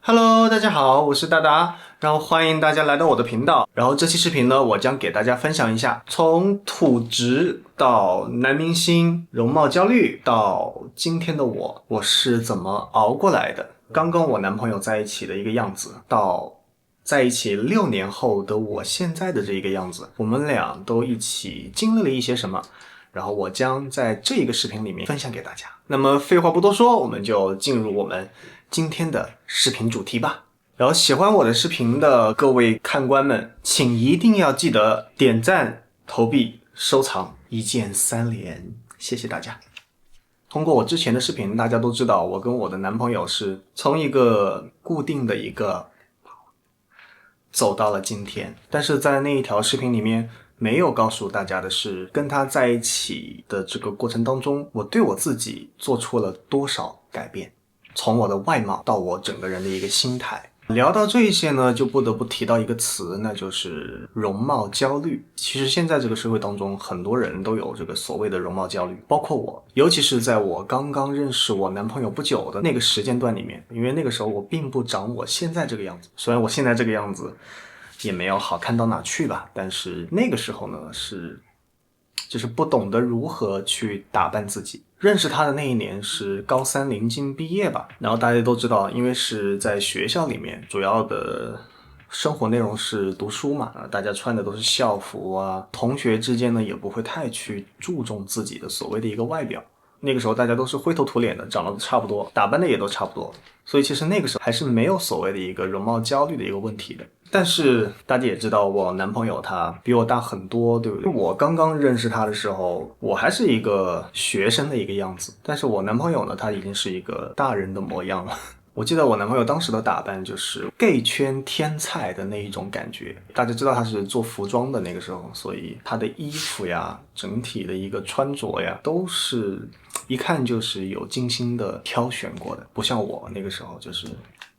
Hello，大家好，我是大达，然后欢迎大家来到我的频道。然后这期视频呢，我将给大家分享一下，从土直到男明星、容貌焦虑到今天的我是怎么熬过来的。刚跟我男朋友在一起的一个样子，到在一起6年后的我现在的这一个样子，我们俩都一起经历了一些什么。然后我将在这一个视频里面分享给大家。那么废话不多说，我们就进入我们今天的视频主题吧。然后喜欢我的视频的各位看官们，请一定要记得点赞、投币、收藏，一键3连，谢谢大家。通过我之前的视频，大家都知道我跟我的男朋友是从一个固定的一个走到了今天，但是在那一条视频里面没有告诉大家的是，跟他在一起的这个过程当中，我对我自己做出了多少改变，从我的外貌到我整个人的一个心态。聊到这一些呢，就不得不提到一个词，那就是容貌焦虑。其实现在这个社会当中，很多人都有这个所谓的容貌焦虑，包括我，尤其是在我刚刚认识我男朋友不久的那个时间段里面，因为那个时候我并不长我现在这个样子，虽然我现在这个样子也没有好看到哪去吧，但是那个时候呢，就是不懂得如何去打扮自己。认识他的那一年是高3临近毕业吧，然后大家都知道，因为是在学校里面，主要的生活内容是读书嘛，大家穿的都是校服啊，同学之间呢也不会太去注重自己的所谓的一个外表。那个时候大家都是灰头土脸的，长得都差不多，打扮的也都差不多，所以其实那个时候还是没有所谓的一个容貌焦虑的一个问题的。但是大家也知道，我男朋友他比我大很多，对不对？我刚刚认识他的时候，我还是一个学生的一个样子，但是我男朋友呢，他已经是一个大人的模样了。我记得我男朋友当时的打扮就是 gay 圈天才的那一种感觉。大家知道他是做服装的那个时候，所以他的衣服呀，整体的一个穿着呀，都是一看就是有精心的挑选过的，不像我那个时候就是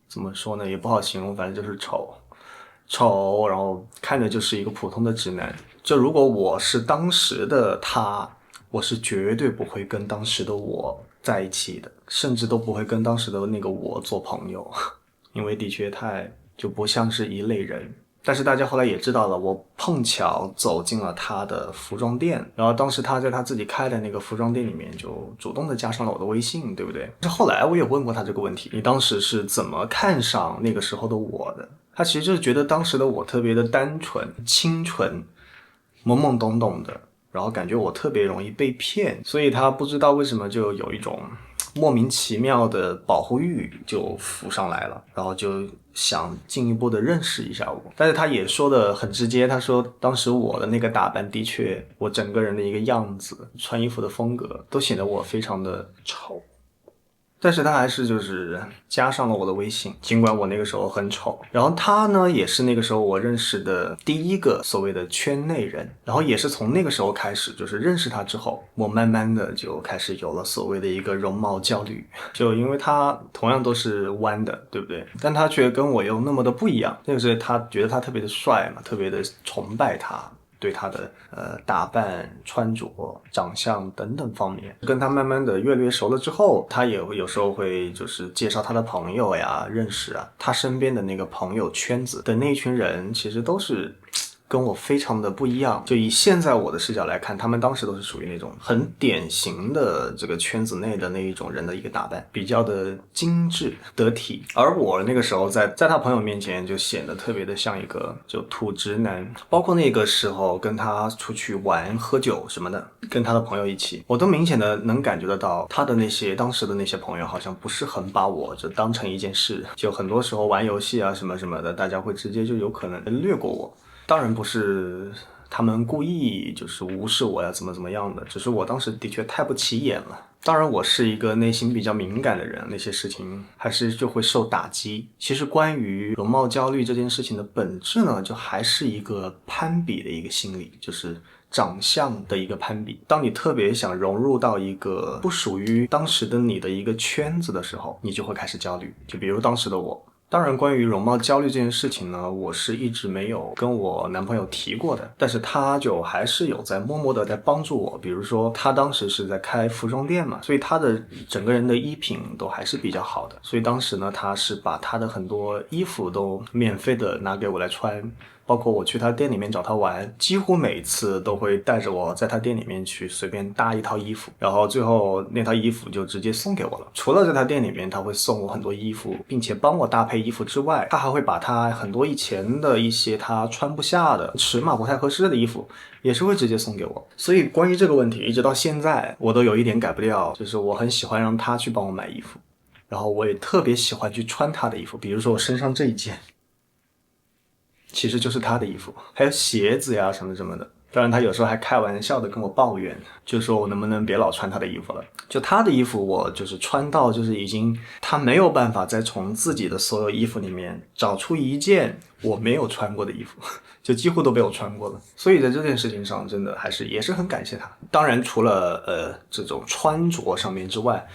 怎么说呢，也不好形容，反正就是丑，然后看着就是一个普通的直男。就如果我是当时的他，我是绝对不会跟当时的我在一起的，甚至都不会跟当时的那个我做朋友，因为的确就不像是一类人。但是大家后来也知道了，我碰巧走进了他的服装店，然后当时他在他自己开的那个服装店里面就主动的加上了我的微信，对不对？但是后来我也问过他这个问题，你当时是怎么看上那个时候的我的？他其实就是觉得当时的我特别的单纯、清纯、懵懵懂懂的，然后感觉我特别容易被骗，所以他不知道为什么就有一种莫名其妙的保护欲就浮上来了，然后就想进一步的认识一下我。但是他也说的很直接，他说当时我的那个打扮的确，我整个人的一个样子、穿衣服的风格都显得我非常的丑。但是他还是就是加上了我的微信，尽管我那个时候很丑。然后他呢，也是那个时候我认识的第一个所谓的圈内人。然后也是从那个时候开始，就是认识他之后，我慢慢的就开始有了所谓的一个容貌焦虑。就因为他同样都是弯的，对不对？但他却跟我又那么的不一样。那个时候他觉得他特别的帅嘛，特别的崇拜他。对他的打扮、穿着、长相等等方面，跟他慢慢的越来越熟了之后，他也有时候会就是介绍他的朋友呀、认识啊，他身边的那个朋友圈子的那一群人，其实都是跟我非常的不一样。就以现在我的视角来看，他们当时都是属于那种很典型的这个圈子内的那一种人的一个打扮，比较的精致得体。而我那个时候在他朋友面前就显得特别的像一个就土直男，包括那个时候跟他出去玩、喝酒什么的，跟他的朋友一起，我都明显的能感觉得到他的那些当时的那些朋友好像不是很把我就当成一件事，就很多时候玩游戏啊什么什么的，大家会直接就有可能略过我。当然不是他们故意就是无视我呀怎么样的，只是我当时的确太不起眼了。当然我是一个内心比较敏感的人，那些事情还是就会受打击。其实关于容貌焦虑这件事情的本质呢，就还是一个攀比的一个心理，就是长相的一个攀比。当你特别想融入到一个不属于当时的你的一个圈子的时候，你就会开始焦虑。就比如当时的我当然，关于容貌焦虑这件事情呢，我是一直没有跟我男朋友提过的，但是他就还是有在默默的在帮助我。比如说，他当时是在开服装店嘛，所以他的整个人的衣品都还是比较好的，所以当时呢，他是把他的很多衣服都免费的拿给我来穿。包括我去他店里面找他玩，几乎每次都会带着我在他店里面去随便搭一套衣服，然后最后那套衣服就直接送给我了。除了在他店里面他会送我很多衣服，并且帮我搭配衣服之外，他还会把他很多以前的一些他穿不下的、尺码不太合适的衣服也是会直接送给我。所以关于这个问题，一直到现在我都有一点改不掉，就是我很喜欢让他去帮我买衣服，然后我也特别喜欢去穿他的衣服，比如说我身上这一件其实就是他的衣服，还有鞋子呀什么什么的。当然他有时候还开玩笑的跟我抱怨，就说我能不能别老穿他的衣服了。就他的衣服我就是穿到就是已经他没有办法再从自己的所有衣服里面找出一件我没有穿过的衣服，就几乎都被我穿过了。所以在这件事情上真的还是也是很感谢他。当然除了这种穿着上面之外，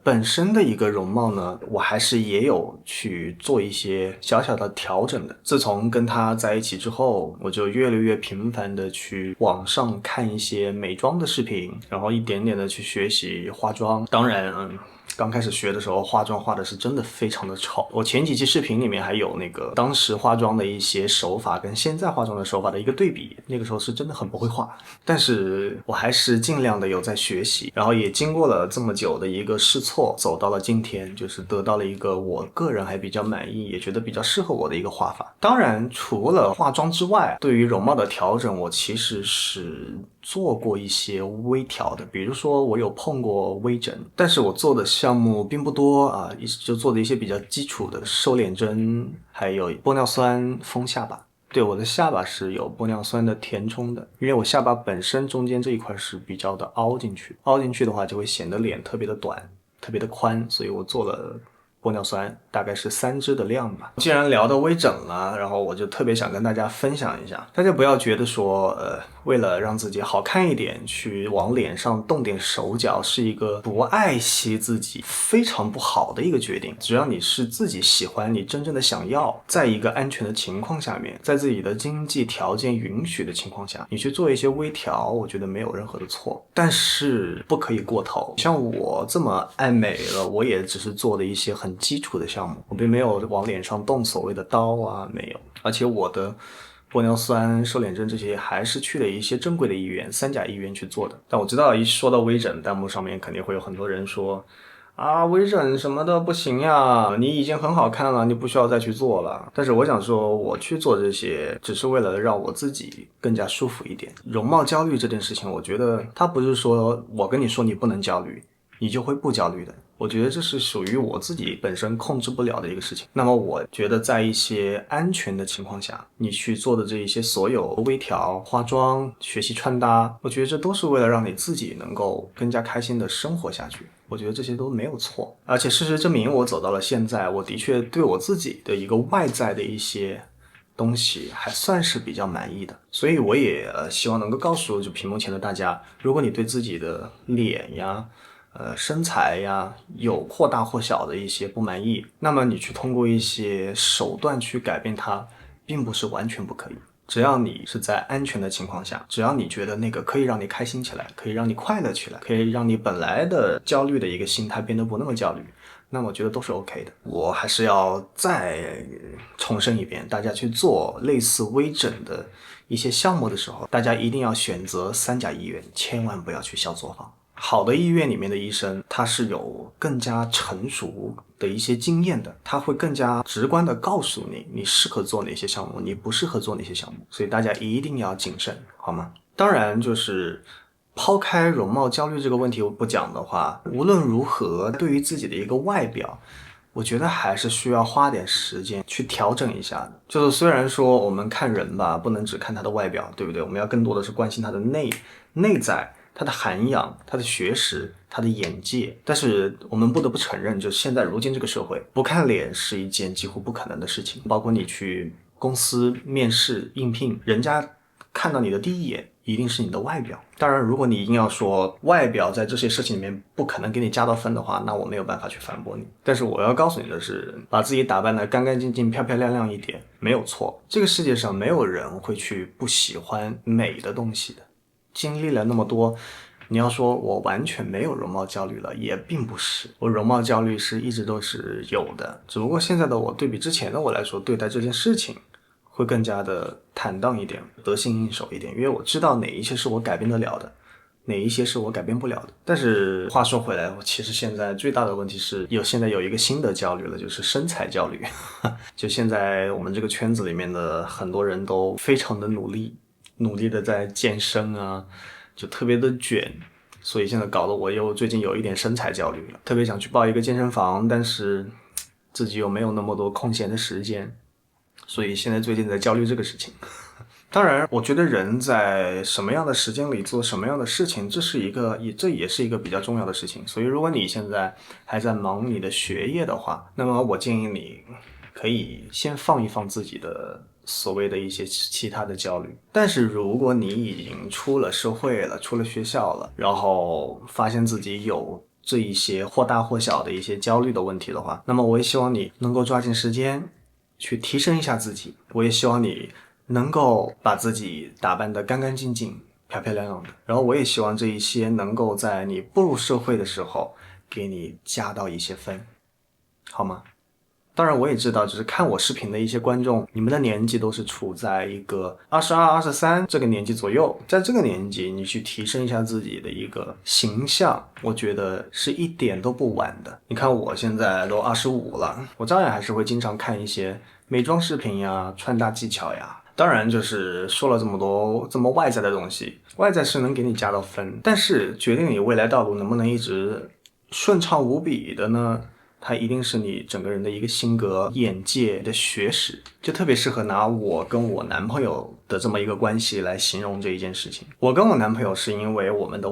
本身的一个容貌呢，我还是也有去做一些小小的调整的。自从跟他在一起之后，我就越来越频繁的去网上看一些美妆的视频，然后一点点的去学习化妆。当然刚开始学的时候化妆化的是真的非常的丑，我前几期视频里面还有那个当时化妆的一些手法跟现在化妆的手法的一个对比，那个时候是真的很不会化，但是我还是尽量的有在学习，然后也经过了这么久的一个试错，走到了今天，就是得到了一个我个人还比较满意，也觉得比较适合我的一个画法。当然除了化妆之外，对于容貌的调整我其实是做过一些微调的，比如说我有碰过微整，但是我做的项目并不多啊，就做的一些比较基础的瘦脸针，还有玻尿酸丰下巴。对，我的下巴是有玻尿酸的填充的，因为我下巴本身中间这一块是比较的凹进去，凹进去的话就会显得脸特别的短，特别的宽，所以我做了玻尿酸，大概是3支的量吧。既然聊到微整了，然后我就特别想跟大家分享一下，大家不要觉得说为了让自己好看一点去往脸上动点手脚是一个不爱惜自己非常不好的一个决定。只要你是自己喜欢，你真正的想要，在一个安全的情况下面，在自己的经济条件允许的情况下，你去做一些微调，我觉得没有任何的错，但是不可以过头。像我这么爱美了，我也只是做的一些很基础的项目，我并没有往脸上动所谓的刀啊，没有。而且我的玻尿酸、瘦脸针这些还是去了一些正规的医院、3甲医院去做的。但我知道一说到微整，弹幕上面肯定会有很多人说啊，微整什么的不行呀，你已经很好看了，你不需要再去做了。但是我想说，我去做这些只是为了让我自己更加舒服一点。容貌焦虑这件事情，我觉得它不是说我跟你说你不能焦虑，你就会不焦虑的。我觉得这是属于我自己本身控制不了的一个事情。那么我觉得在一些安全的情况下，你去做的这一些所有微调、化妆、学习穿搭，我觉得这都是为了让你自己能够更加开心的生活下去。我觉得这些都没有错。而且事实证明，我走到了现在，我的确对我自己的一个外在的一些东西还算是比较满意的。所以我也希望能够告诉就屏幕前的大家，如果你对自己的脸呀身材呀有或大或小的一些不满意，那么你去通过一些手段去改变它，并不是完全不可以。只要你是在安全的情况下，只要你觉得那个可以让你开心起来，可以让你快乐起来，可以让你本来的焦虑的一个心态变得不那么焦虑，那么我觉得都是 OK 的。我还是要再重申一遍，大家去做类似微整的一些项目的时候，大家一定要选择3甲医院，千万不要去小作坊。好的医院里面的医生，他是有更加成熟的一些经验的，他会更加直观的告诉你，你适合做哪些项目，你不适合做哪些项目，所以大家一定要谨慎，好吗？当然，就是抛开容貌焦虑这个问题我不讲的话，无论如何，对于自己的一个外表，我觉得还是需要花点时间去调整一下的。就是虽然说我们看人吧，不能只看他的外表，对不对？我们要更多的是关心他的内在。他的涵养、他的学识、他的眼界，但是我们不得不承认，就现在如今这个社会，不看脸是一件几乎不可能的事情。包括你去公司面试应聘，人家看到你的第一眼一定是你的外表。当然，如果你硬要说外表在这些事情里面不可能给你加到分的话，那我没有办法去反驳你。但是我要告诉你的是，把自己打扮得干干净净、漂漂亮亮一点，没有错。这个世界上没有人会去不喜欢美的东西的。经历了那么多，你要说我完全没有容貌焦虑了，也并不是。我容貌焦虑是一直都是有的，只不过现在的我对比之前的我来说，对待这件事情会更加的坦荡一点，得心应手一点，因为我知道哪一些是我改变得了的，哪一些是我改变不了的。但是话说回来，我其实现在最大的问题是现在有一个新的焦虑了，就是身材焦虑。就现在我们这个圈子里面的很多人都非常的努力的在健身啊，就特别的卷，所以现在搞得我最近有一点身材焦虑了，特别想去报一个健身房，但是自己又没有那么多空闲的时间，所以现在最近在焦虑这个事情。当然，我觉得人在什么样的时间里做什么样的事情，这也是一个比较重要的事情。所以如果你现在还在忙你的学业的话，那么我建议你可以先放一放自己的所谓的一些其他的焦虑。但是如果你已经出了社会了，出了学校了，然后发现自己有这一些或大或小的一些焦虑的问题的话，那么我也希望你能够抓紧时间去提升一下自己。我也希望你能够把自己打扮得干干净净、漂漂亮亮的。然后我也希望这一些能够在你步入社会的时候给你加到一些分，好吗？当然我也知道，就是看我视频的一些观众，你们的年纪都是处在一个22、23这个年纪左右，在这个年纪你去提升一下自己的一个形象，我觉得是一点都不晚的。你看我现在都25了，我照样还是会经常看一些美妆视频呀、穿搭技巧呀。当然就是说了这么多这么外在的东西，外在是能给你加到分，但是决定你未来道路能不能一直顺畅无比的呢，它一定是你整个人的一个性格、眼界的学识，就特别适合拿我跟我男朋友的这么一个关系来形容这一件事情。我跟我男朋友是因为我们的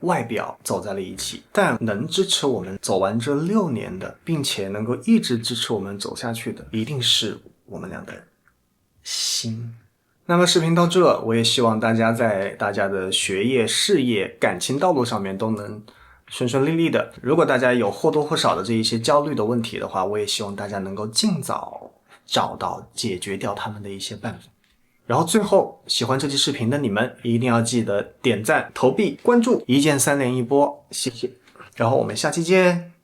外表走在了一起，但能支持我们走完这6年的，并且能够一直支持我们走下去的，一定是我们俩的心。那么视频到这，我也希望大家在大家的学业、事业、感情道路上面都能顺顺利利的。如果大家有或多或少的这一些焦虑的问题的话，我也希望大家能够尽早找到解决掉他们的一些办法。然后最后，喜欢这期视频的你们一定要记得点赞、投币、关注，一键3连一波，谢谢。然后我们下期见。